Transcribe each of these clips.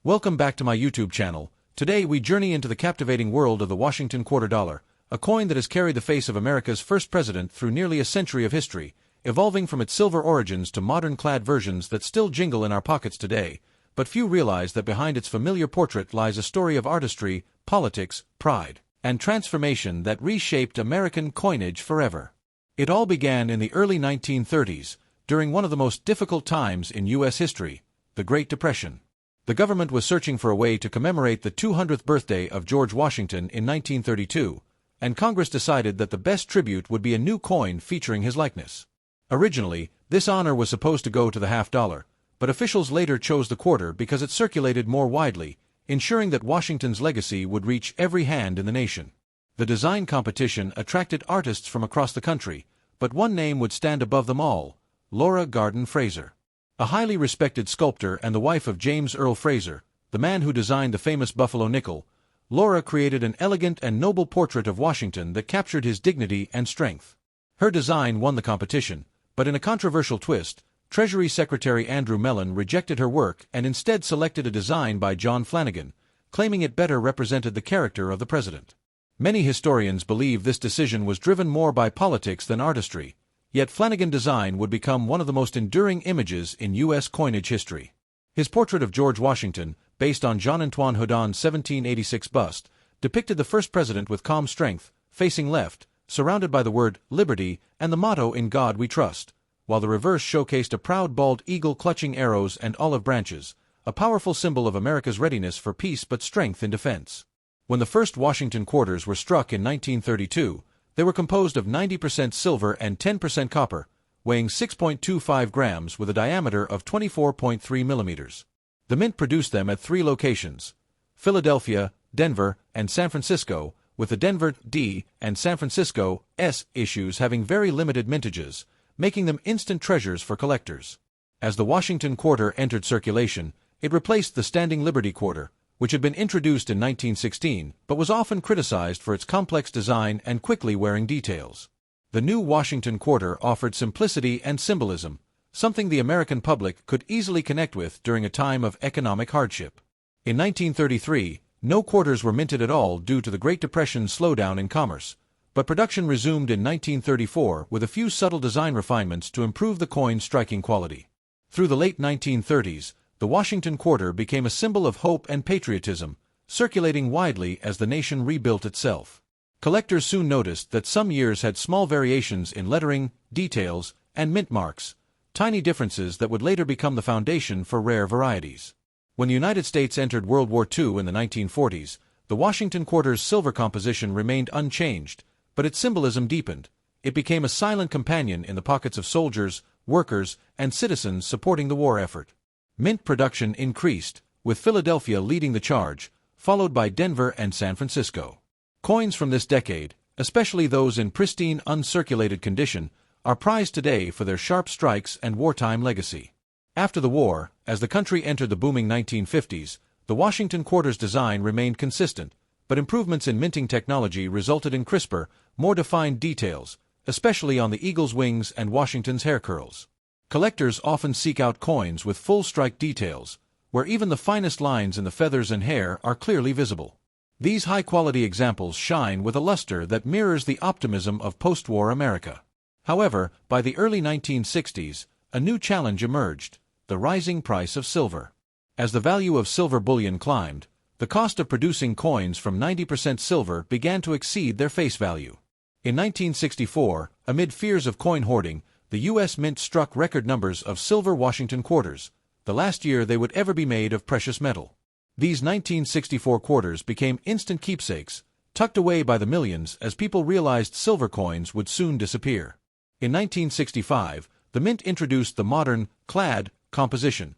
Welcome back to my YouTube channel. Today we journey into the captivating world of the Washington quarter dollar, a coin that has carried the face of America's first president through nearly a century of history, evolving from its silver origins to modern-clad versions that still jingle in our pockets today. But few realize that behind its familiar portrait lies a story of artistry, politics, pride, and transformation that reshaped American coinage forever. It all began in the early 1930s, during one of the most difficult times in U.S. history, the Great Depression. The government was searching for a way to commemorate the 200th birthday of George Washington in 1932, and Congress decided that the best tribute would be a new coin featuring his likeness. Originally, this honor was supposed to go to the half-dollar, but officials later chose the quarter because it circulated more widely, ensuring that Washington's legacy would reach every hand in the nation. The design competition attracted artists from across the country, but one name would stand above them all: Laura Garden Fraser. A highly respected sculptor and the wife of James Earl Fraser, the man who designed the famous Buffalo nickel, Laura created an elegant and noble portrait of Washington that captured his dignity and strength. Her design won the competition, but in a controversial twist, Treasury Secretary Andrew Mellon rejected her work and instead selected a design by John Flanagan, claiming it better represented the character of the president. Many historians believe this decision was driven more by politics than artistry, yet Flanagan's design would become one of the most enduring images in U.S. coinage history. His portrait of George Washington, based on Jean-Antoine Houdon's 1786 bust, depicted the first president with calm strength, facing left, surrounded by the word "Liberty" and the motto "In God We Trust," while the reverse showcased a proud bald eagle clutching arrows and olive branches, a powerful symbol of America's readiness for peace but strength in defense. When the first Washington quarters were struck in 1932, they were composed of 90% silver and 10% copper, weighing 6.25 grams with a diameter of 24.3 millimeters. The Mint produced them at 3 locations: Philadelphia, Denver, and San Francisco, with the Denver D and San Francisco S issues having very limited mintages, making them instant treasures for collectors. As the Washington quarter entered circulation, it replaced the standing Liberty quarter, which had been introduced in 1916 but was often criticized for its complex design and quickly wearing details. The new Washington quarter offered simplicity and symbolism, something the American public could easily connect with during a time of economic hardship. In 1933, no quarters were minted at all due to the Great Depression's slowdown in commerce, but production resumed in 1934 with a few subtle design refinements to improve the coin's striking quality. Through the late 1930s, the Washington quarter became a symbol of hope and patriotism, circulating widely as the nation rebuilt itself. Collectors soon noticed that some years had small variations in lettering, details, and mint marks, tiny differences that would later become the foundation for rare varieties. When the United States entered World War II in the 1940s, the Washington quarter's silver composition remained unchanged, but its symbolism deepened. It became a silent companion in the pockets of soldiers, workers, and citizens supporting the war effort. Mint production increased, with Philadelphia leading the charge, followed by Denver and San Francisco. Coins from this decade, especially those in pristine, uncirculated condition, are prized today for their sharp strikes and wartime legacy. After the war, as the country entered the booming 1950s, the Washington quarter's design remained consistent, but improvements in minting technology resulted in crisper, more defined details, especially on the eagle's wings and Washington's hair curls. Collectors often seek out coins with full strike details, where even the finest lines in the feathers and hair are clearly visible. These high-quality examples shine with a luster that mirrors the optimism of post-war America. However, by the early 1960s, a new challenge emerged: the rising price of silver. As the value of silver bullion climbed, the cost of producing coins from 90% silver began to exceed their face value. In 1964, amid fears of coin hoarding, the U.S. Mint struck record numbers of silver Washington quarters, the last year they would ever be made of precious metal. These 1964 quarters became instant keepsakes, tucked away by the millions as people realized silver coins would soon disappear. In 1965, the Mint introduced the modern, clad, composition,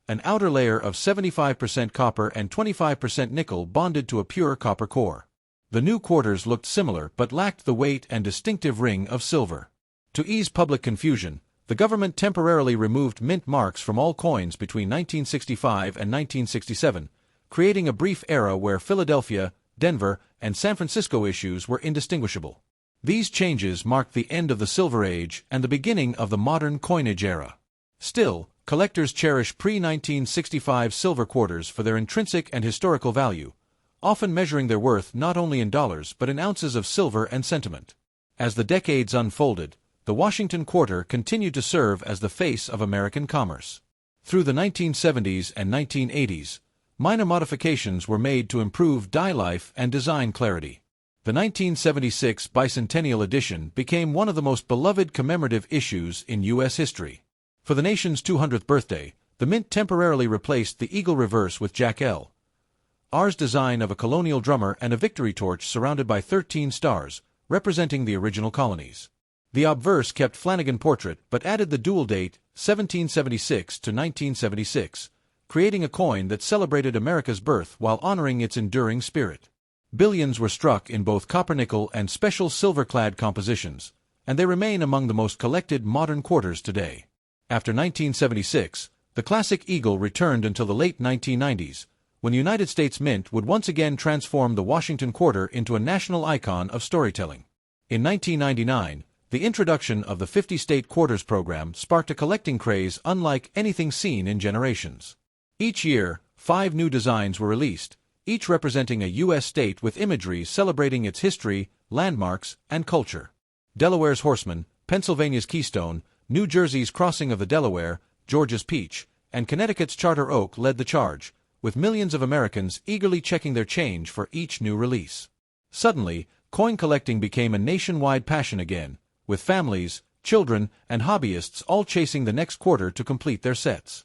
an outer layer of 75% copper and 25% nickel bonded to a pure copper core. The new quarters looked similar but lacked the weight and distinctive ring of silver. To ease public confusion, the government temporarily removed mint marks from all coins between 1965 and 1967, creating a brief era where Philadelphia, Denver, and San Francisco issues were indistinguishable. These changes marked the end of the Silver Age and the beginning of the modern coinage era. Still, collectors cherish pre-1965 silver quarters for their intrinsic and historical value, often measuring their worth not only in dollars but in ounces of silver and sentiment. As the decades unfolded, the Washington quarter continued to serve as the face of American commerce. Through the 1970s and 1980s, minor modifications were made to improve die life and design clarity. The 1976 Bicentennial edition became one of the most beloved commemorative issues in U.S. history. For the nation's 200th birthday, the Mint temporarily replaced the eagle reverse with Jack L.'s design of a colonial drummer and a victory torch surrounded by 13 stars, representing the original colonies. The obverse kept Flanagan portrait but added the dual date, 1776 to 1976, creating a coin that celebrated America's birth while honoring its enduring spirit. Billions were struck in both copper-nickel and special silver-clad compositions, and they remain among the most collected modern quarters today. After 1976, the classic eagle returned until the late 1990s, when the United States Mint would once again transform the Washington quarter into a national icon of storytelling. In 1999, the introduction of the 50-state quarters program sparked a collecting craze unlike anything seen in generations. Each year, 5 new designs were released, each representing a U.S. state with imagery celebrating its history, landmarks, and culture. Delaware's Horseman, Pennsylvania's Keystone, New Jersey's Crossing of the Delaware, Georgia's Peach, and Connecticut's Charter Oak led the charge, with millions of Americans eagerly checking their change for each new release. Suddenly, coin collecting became a nationwide passion again, with families, children, and hobbyists all chasing the next quarter to complete their sets.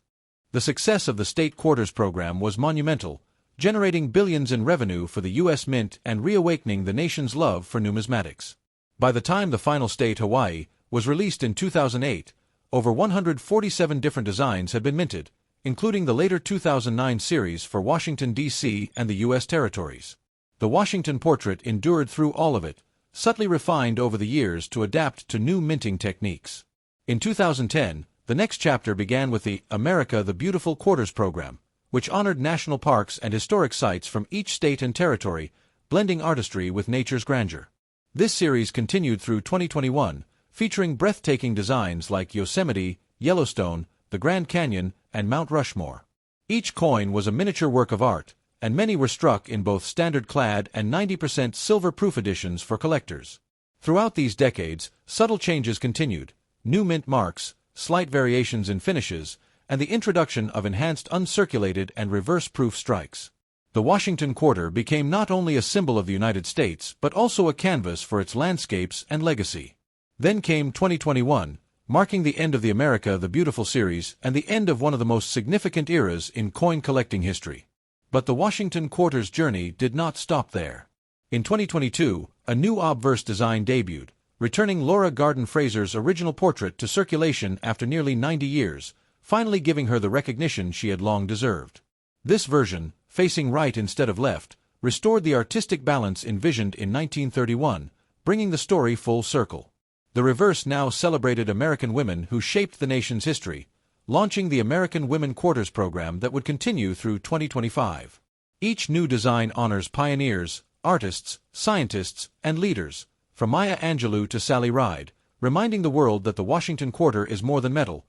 The success of the state quarters program was monumental, generating billions in revenue for the U.S. Mint and reawakening the nation's love for numismatics. By the time the final state, Hawaii, was released in 2008, over 147 different designs had been minted, including the later 2009 series for Washington, D.C. and the U.S. territories. The Washington portrait endured through all of it, subtly refined over the years to adapt to new minting techniques. In 2010, the next chapter began with the America the Beautiful Quarters program, which honored national parks and historic sites from each state and territory, blending artistry with nature's grandeur. This series continued through 2021, featuring breathtaking designs like Yosemite, Yellowstone, the Grand Canyon, and Mount Rushmore. Each coin was a miniature work of art, and many were struck in both standard-clad and 90% silver-proof editions for collectors. Throughout these decades, subtle changes continued: new mint marks, slight variations in finishes, and the introduction of enhanced uncirculated and reverse-proof strikes. The Washington quarter became not only a symbol of the United States but also a canvas for its landscapes and legacy. Then came 2021, marking the end of the America the Beautiful series and the end of one of the most significant eras in coin collecting history. But the Washington quarter's journey did not stop there. In 2022, a new obverse design debuted, returning Laura Garden Fraser's original portrait to circulation after nearly 90 years, finally giving her the recognition she had long deserved. This version, facing right instead of left, restored the artistic balance envisioned in 1931, bringing the story full circle. The reverse now celebrated American women who shaped the nation's history, launching the American Women Quarters program that would continue through 2025. Each new design honors pioneers, artists, scientists, and leaders, from Maya Angelou to Sally Ride, reminding the world that the Washington quarter is more than metal.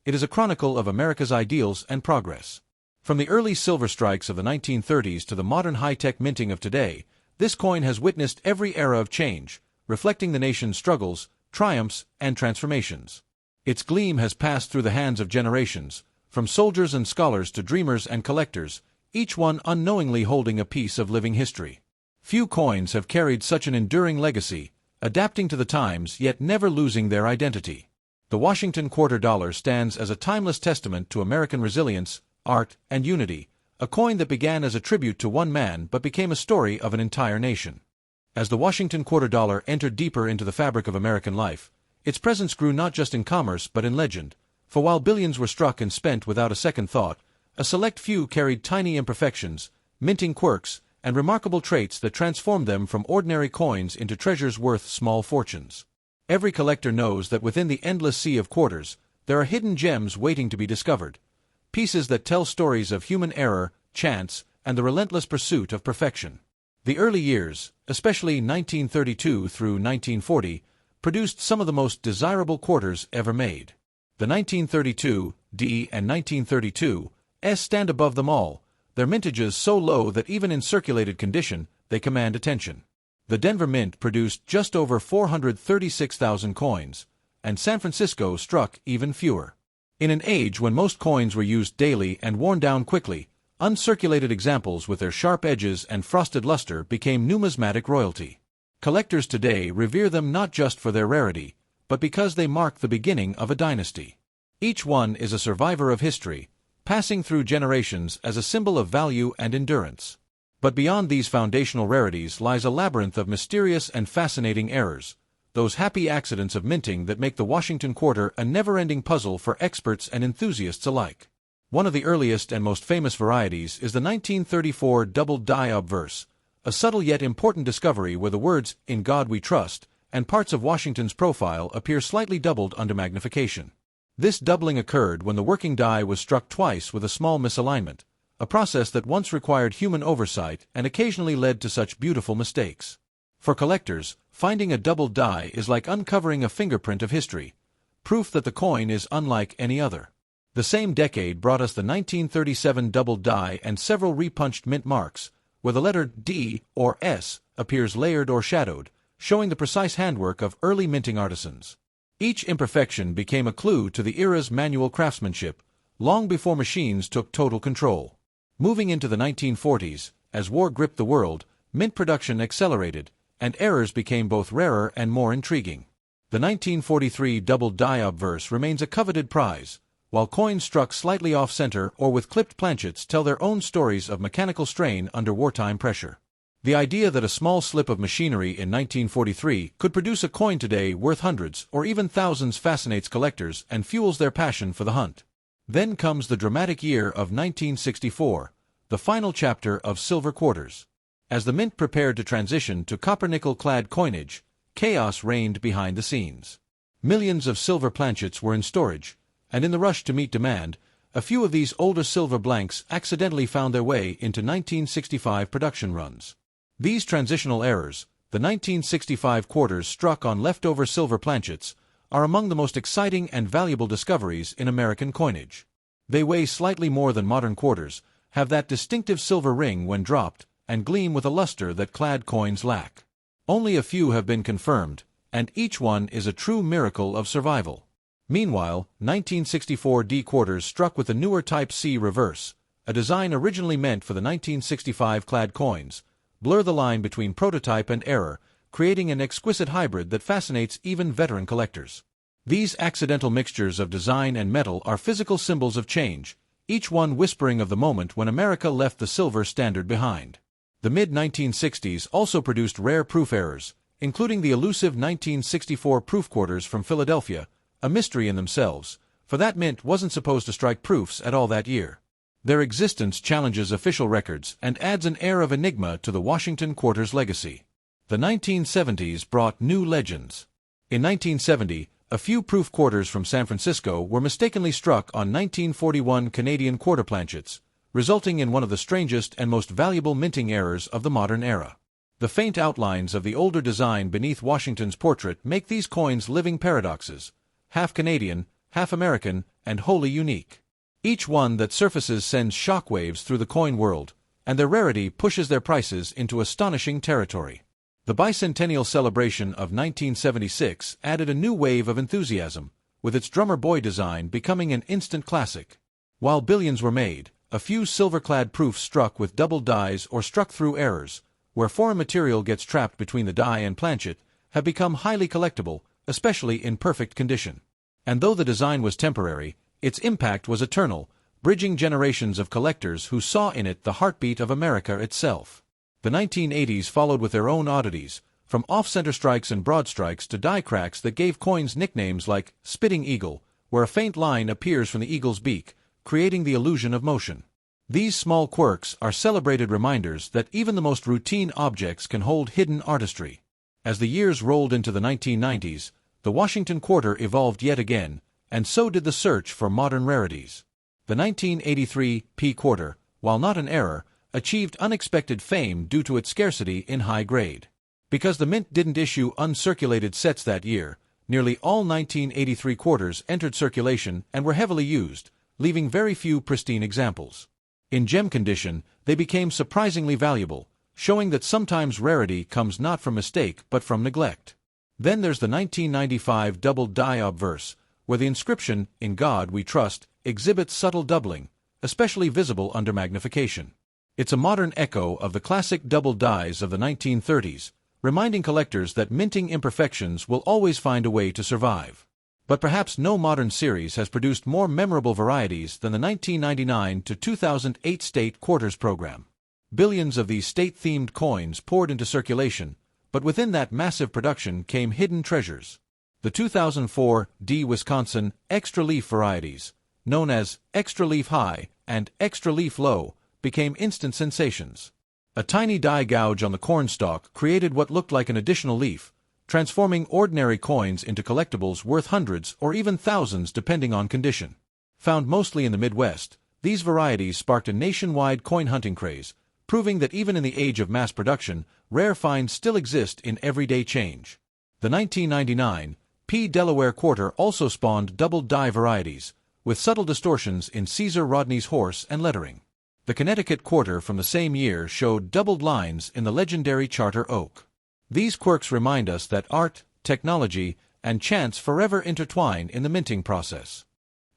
It is a chronicle of America's ideals and progress. From the early silver strikes of the 1930s to the modern high-tech minting of today, this coin has witnessed every era of change, reflecting the nation's struggles, triumphs, and transformations. Its gleam has passed through the hands of generations, from soldiers and scholars to dreamers and collectors, each one unknowingly holding a piece of living history. Few coins have carried such an enduring legacy, adapting to the times yet never losing their identity. The Washington quarter dollar stands as a timeless testament to American resilience, art, and unity, a coin that began as a tribute to one man but became a story of an entire nation. As the Washington quarter dollar entered deeper into the fabric of American life, its presence grew not just in commerce but in legend, for while billions were struck and spent without a second thought, a select few carried tiny imperfections, minting quirks, and remarkable traits that transformed them from ordinary coins into treasures worth small fortunes. Every collector knows that within the endless sea of quarters, there are hidden gems waiting to be discovered, pieces that tell stories of human error, chance, and the relentless pursuit of perfection. The early years, especially 1932 through 1940, produced some of the most desirable quarters ever made. The 1932 D, and 1932 S stand above them all, their mintages so low that even in circulated condition, they command attention. The Denver Mint produced just over 436,000 coins, and San Francisco struck even fewer. In an age when most coins were used daily and worn down quickly, uncirculated examples with their sharp edges and frosted luster became numismatic royalty. Collectors today revere them not just for their rarity, but because they mark the beginning of a dynasty. Each one is a survivor of history, passing through generations as a symbol of value and endurance. But beyond these foundational rarities lies a labyrinth of mysterious and fascinating errors, those happy accidents of minting that make the Washington Quarter a never-ending puzzle for experts and enthusiasts alike. One of the earliest and most famous varieties is the 1934 double die obverse, a subtle yet important discovery where the words, "In God We Trust," and parts of Washington's profile appear slightly doubled under magnification. This doubling occurred when the working die was struck twice with a small misalignment, a process that once required human oversight and occasionally led to such beautiful mistakes. For collectors, finding a double die is like uncovering a fingerprint of history, proof that the coin is unlike any other. The same decade brought us the 1937 double die and several repunched mint marks, where the letter D or S appears layered or shadowed, showing the precise handwork of early minting artisans. Each imperfection became a clue to the era's manual craftsmanship, long before machines took total control. Moving into the 1940s, as war gripped the world, mint production accelerated, and errors became both rarer and more intriguing. The 1943 double die obverse remains a coveted prize, while coins struck slightly off-center or with clipped planchets tell their own stories of mechanical strain under wartime pressure. The idea that a small slip of machinery in 1943 could produce a coin today worth hundreds or even thousands fascinates collectors and fuels their passion for the hunt. Then comes the dramatic year of 1964, the final chapter of silver quarters. As the mint prepared to transition to copper-nickel-clad coinage, chaos reigned behind the scenes. Millions of silver planchets were in storage, and in the rush to meet demand, a few of these older silver blanks accidentally found their way into 1965 production runs. These transitional errors, the 1965 quarters struck on leftover silver planchets, are among the most exciting and valuable discoveries in American coinage. They weigh slightly more than modern quarters, have that distinctive silver ring when dropped, and gleam with a luster that clad coins lack. Only a few have been confirmed, and each one is a true miracle of survival. Meanwhile, 1964 D quarters struck with the newer Type C reverse, a design originally meant for the 1965 clad coins, blur the line between prototype and error, creating an exquisite hybrid that fascinates even veteran collectors. These accidental mixtures of design and metal are physical symbols of change, each one whispering of the moment when America left the silver standard behind. The mid-1960s also produced rare proof errors, including the elusive 1964 proof quarters from Philadelphia, a mystery in themselves, for that mint wasn't supposed to strike proofs at all that year. Their existence challenges official records and adds an air of enigma to the Washington Quarter's legacy. The 1970s brought new legends. In 1970, a few proof quarters from San Francisco were mistakenly struck on 1941 Canadian quarter planchets, resulting in one of the strangest and most valuable minting errors of the modern era. The faint outlines of the older design beneath Washington's portrait make these coins living paradoxes, half Canadian, half American, and wholly unique. Each one that surfaces sends shockwaves through the coin world, and their rarity pushes their prices into astonishing territory. The Bicentennial celebration of 1976 added a new wave of enthusiasm, with its drummer boy design becoming an instant classic. While billions were made, a few silver-clad proofs struck with double dies or struck through errors, where foreign material gets trapped between the die and planchet, have become highly collectible, especially in perfect condition. And though the design was temporary, its impact was eternal, bridging generations of collectors who saw in it the heartbeat of America itself. The 1980s followed with their own oddities, from off-center strikes and broad strikes to die cracks that gave coins nicknames like Spitting Eagle, where a faint line appears from the eagle's beak, creating the illusion of motion. These small quirks are celebrated reminders that even the most routine objects can hold hidden artistry. As the years rolled into the 1990s, the Washington Quarter evolved yet again, and so did the search for modern rarities. The 1983 P quarter, while not an error, achieved unexpected fame due to its scarcity in high grade. Because the mint didn't issue uncirculated sets that year, nearly all 1983 quarters entered circulation and were heavily used, leaving very few pristine examples. In gem condition, they became surprisingly valuable, showing that sometimes rarity comes not from mistake but from neglect. Then there's the 1995 doubled die obverse, where the inscription, "In God We Trust," exhibits subtle doubling, especially visible under magnification. It's a modern echo of the classic double dies of the 1930s, reminding collectors that minting imperfections will always find a way to survive. But perhaps no modern series has produced more memorable varieties than the 1999 to 2008 state quarters program. Billions of these state-themed coins poured into circulation, but within that massive production came hidden treasures. The 2004 D Wisconsin Extra Leaf varieties, known as Extra Leaf High and Extra Leaf Low, became instant sensations. A tiny die gouge on the corn stalk created what looked like an additional leaf, transforming ordinary coins into collectibles worth hundreds or even thousands depending on condition. Found mostly in the Midwest, these varieties sparked a nationwide coin hunting craze, proving that even in the age of mass production, rare finds still exist in everyday change. The 1999 P. Delaware quarter also spawned double die varieties, with subtle distortions in Caesar Rodney's horse and lettering. The Connecticut quarter from the same year showed doubled lines in the legendary Charter Oak. These quirks remind us that art, technology, and chance forever intertwine in the minting process.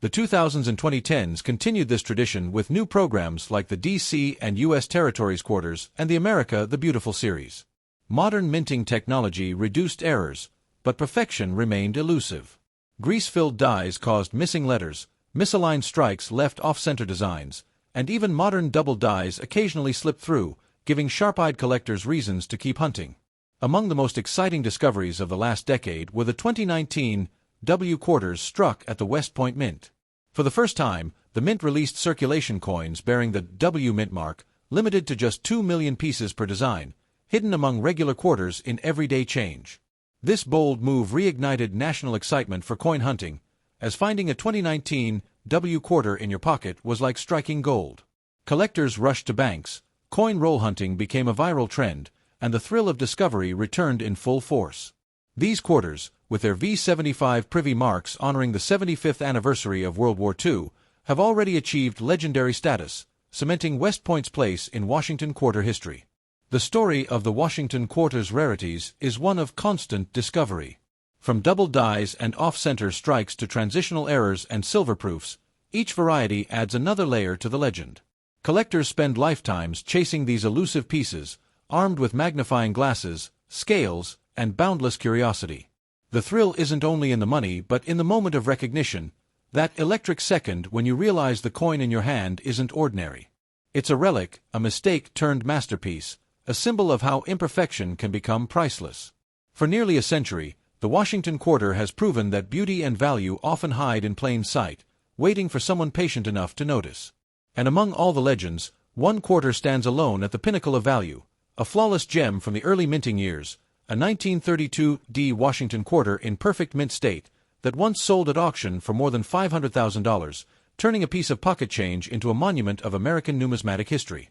The 2000s and 2010s continued this tradition with new programs like the DC and US Territories quarters and the America the Beautiful series. Modern minting technology reduced errors, but perfection remained elusive. Grease-filled dies caused missing letters, misaligned strikes left off-center designs, and even modern double dies occasionally slip through, giving sharp-eyed collectors reasons to keep hunting. Among the most exciting discoveries of the last decade were the 2019 W quarters struck at the West Point Mint. For the first time, the Mint released circulation coins bearing the W-mintmark, limited to just 2 million pieces per design, hidden among regular quarters in everyday change. This bold move reignited national excitement for coin hunting, as finding a 2019 W quarter in your pocket was like striking gold. Collectors rushed to banks, coin roll hunting became a viral trend, and the thrill of discovery returned in full force. These quarters, with their V75 privy marks honoring the 75th anniversary of World War II, have already achieved legendary status, cementing West Point's place in Washington quarter history. The story of the Washington quarter's rarities is one of constant discovery. From double dies and off-center strikes to transitional errors and silver proofs, each variety adds another layer to the legend. Collectors spend lifetimes chasing these elusive pieces, armed with magnifying glasses, scales, and boundless curiosity. The thrill isn't only in the money but in the moment of recognition, that electric second when you realize the coin in your hand isn't ordinary. It's a relic, a mistake turned masterpiece, a symbol of how imperfection can become priceless. For nearly a century, the Washington quarter has proven that beauty and value often hide in plain sight, waiting for someone patient enough to notice. And among all the legends, one quarter stands alone at the pinnacle of value, a flawless gem from the early minting years, a 1932 D Washington quarter in perfect mint state that once sold at auction for more than $500,000, turning a piece of pocket change into a monument of American numismatic history.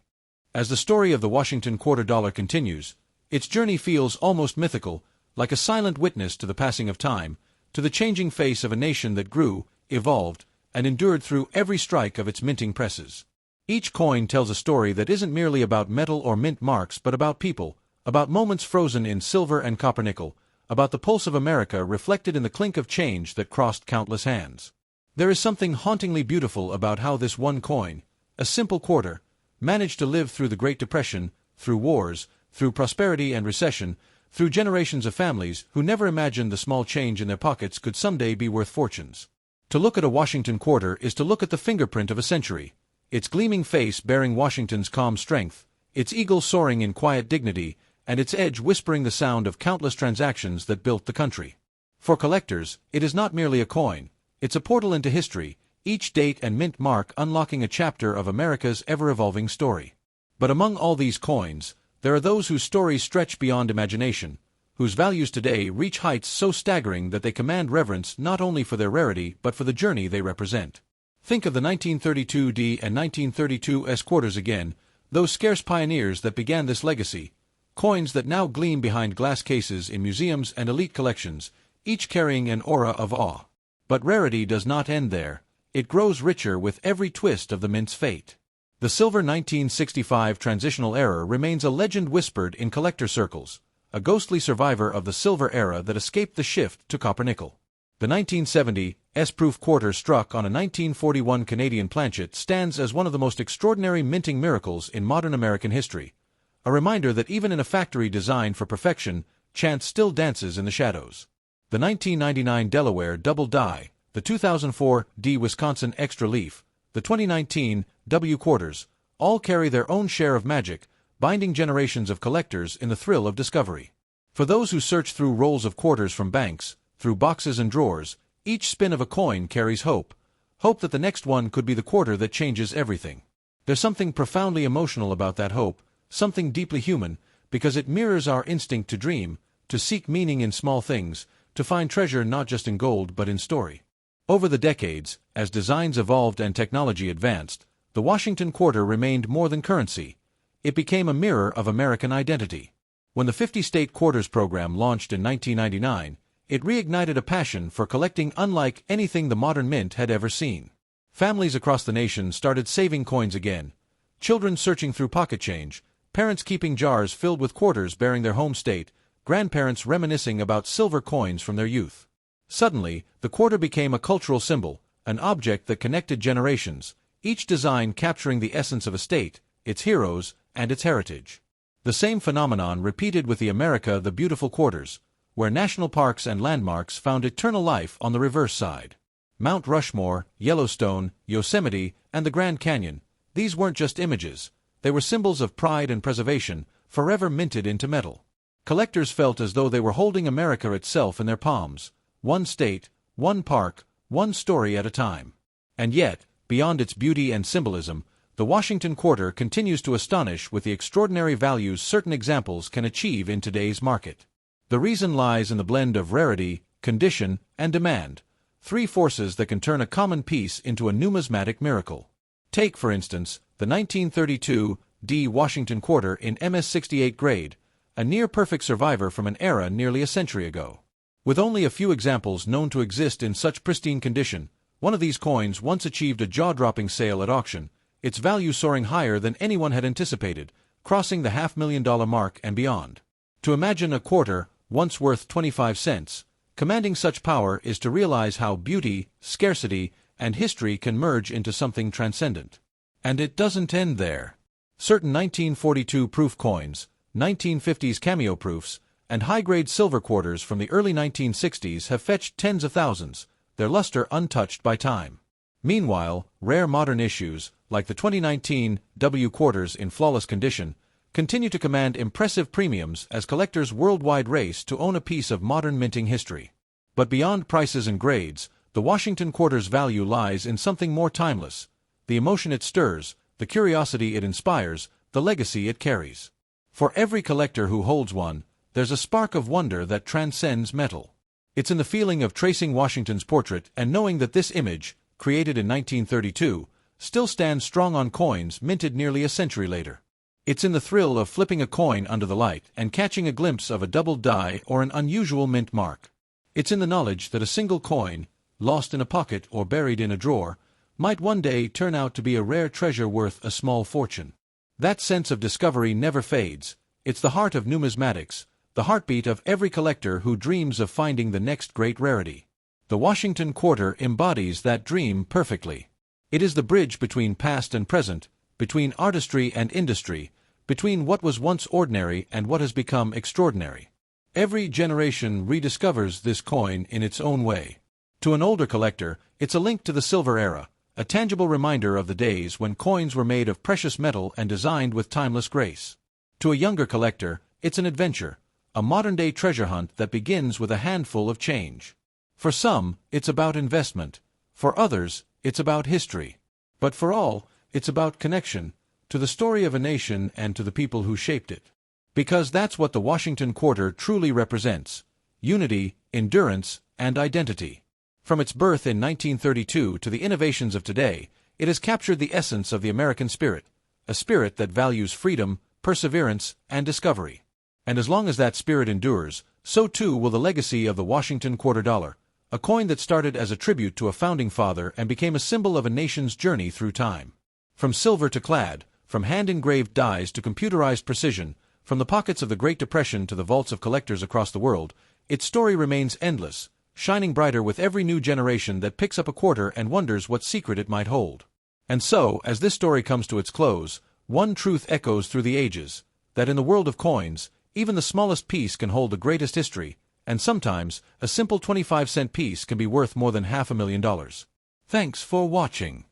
As the story of the Washington quarter dollar continues, its journey feels almost mythical, like a silent witness to the passing of time, to the changing face of a nation that grew, evolved, and endured through every strike of its minting presses. Each coin tells a story that isn't merely about metal or mint marks but about people, about moments frozen in silver and copper nickel, about the pulse of America reflected in the clink of change that crossed countless hands. There is something hauntingly beautiful about how this one coin, a simple quarter, managed to live through the Great Depression, through wars, through prosperity and recession, through generations of families who never imagined the small change in their pockets could someday be worth fortunes. To look at a Washington quarter is to look at the fingerprint of a century, its gleaming face bearing Washington's calm strength, its eagle soaring in quiet dignity, and its edge whispering the sound of countless transactions that built the country. For collectors, it is not merely a coin, it's a portal into history, each date and mint mark unlocking a chapter of America's ever-evolving story. But among all these coins, there are those whose stories stretch beyond imagination, whose values today reach heights so staggering that they command reverence not only for their rarity but for the journey they represent. Think of the 1932 D and 1932 S quarters again, those scarce pioneers that began this legacy, coins that now gleam behind glass cases in museums and elite collections, each carrying an aura of awe. But rarity does not end there. it grows richer with every twist of the mint's fate. The silver 1965 transitional era remains a legend whispered in collector circles, a ghostly survivor of the silver era that escaped the shift to copper-nickel. The 1970 S-proof quarter struck on a 1941 Canadian planchet stands as one of the most extraordinary minting miracles in modern American history, a reminder that even in a factory designed for perfection, chance still dances in the shadows. The 1999 Delaware Double Die, the 2004 D Wisconsin Extra Leaf, the 2019 W quarters, all carry their own share of magic, binding generations of collectors in the thrill of discovery. For those who search through rolls of quarters from banks, through boxes and drawers, each spin of a coin carries hope that the next one could be the quarter that changes everything. There's something profoundly emotional about that hope, something deeply human, because it mirrors our instinct to dream, to seek meaning in small things, to find treasure not just in gold but in story. Over the decades, as designs evolved and technology advanced, the Washington quarter remained more than currency. It became a mirror of American identity. When the 50-state quarters program launched in 1999, it reignited a passion for collecting unlike anything the modern mint had ever seen. Families across the nation started saving coins again, children searching through pocket change, parents keeping jars filled with quarters bearing their home state, grandparents reminiscing about silver coins from their youth. Suddenly, the quarter became a cultural symbol, an object that connected generations, each design capturing the essence of a state, its heroes, and its heritage. The same phenomenon repeated with the America the Beautiful quarters, where national parks and landmarks found eternal life on the reverse side. Mount Rushmore, Yellowstone, Yosemite, and the Grand Canyon, these weren't just images, they were symbols of pride and preservation, forever minted into metal. Collectors felt as though they were holding America itself in their palms, one state, one park, one story at a time. And yet, beyond its beauty and symbolism, the Washington quarter continues to astonish with the extraordinary values certain examples can achieve in today's market. The reason lies in the blend of rarity, condition, and demand, three forces that can turn a common piece into a numismatic miracle. Take, for instance, the 1932 D Washington quarter in MS-68 grade, a near-perfect survivor from an era nearly a century ago. With only a few examples known to exist in such pristine condition, one of these coins once achieved a jaw-dropping sale at auction, its value soaring higher than anyone had anticipated, crossing the $500,000 mark and beyond. To imagine a quarter, once worth 25 cents, commanding such power is to realize how beauty, scarcity, and history can merge into something transcendent. And it doesn't end there. Certain 1942 proof coins, 1950s cameo proofs, and high-grade silver quarters from the early 1960s have fetched tens of thousands, their luster untouched by time. Meanwhile, rare modern issues, like the 2019 W quarters in flawless condition, continue to command impressive premiums as collectors worldwide race to own a piece of modern minting history. But beyond prices and grades, the Washington quarter's value lies in something more timeless: the emotion it stirs, the curiosity it inspires, the legacy it carries. For every collector who holds one, there's a spark of wonder that transcends metal. It's in the feeling of tracing Washington's portrait and knowing that this image, created in 1932, still stands strong on coins minted nearly a century later. It's in the thrill of flipping a coin under the light and catching a glimpse of a double die or an unusual mint mark. It's in the knowledge that a single coin, lost in a pocket or buried in a drawer, might one day turn out to be a rare treasure worth a small fortune. That sense of discovery never fades. It's the heart of numismatics, the heartbeat of every collector who dreams of finding the next great rarity. The Washington quarter embodies that dream perfectly. It is the bridge between past and present, between artistry and industry, between what was once ordinary and what has become extraordinary. Every generation rediscovers this coin in its own way. To an older collector, it's a link to the silver era, a tangible reminder of the days when coins were made of precious metal and designed with timeless grace. To a younger collector, it's an adventure, a modern-day treasure hunt that begins with a handful of change. For some, it's about investment. For others, it's about history. But for all, it's about connection, to the story of a nation and to the people who shaped it. Because that's what the Washington quarter truly represents: unity, endurance, and identity. From its birth in 1932 to the innovations of today, it has captured the essence of the American spirit, a spirit that values freedom, perseverance, and discovery. And as long as that spirit endures, so too will the legacy of the Washington quarter dollar, a coin that started as a tribute to a founding father and became a symbol of a nation's journey through time. From silver to clad, from hand-engraved dies to computerized precision, from the pockets of the Great Depression to the vaults of collectors across the world, its story remains endless, shining brighter with every new generation that picks up a quarter and wonders what secret it might hold. And so, as this story comes to its close, one truth echoes through the ages, that in the world of coins, even the smallest piece can hold the greatest history, and sometimes, a simple 25-cent piece can be worth more than $500,000. Thanks for watching.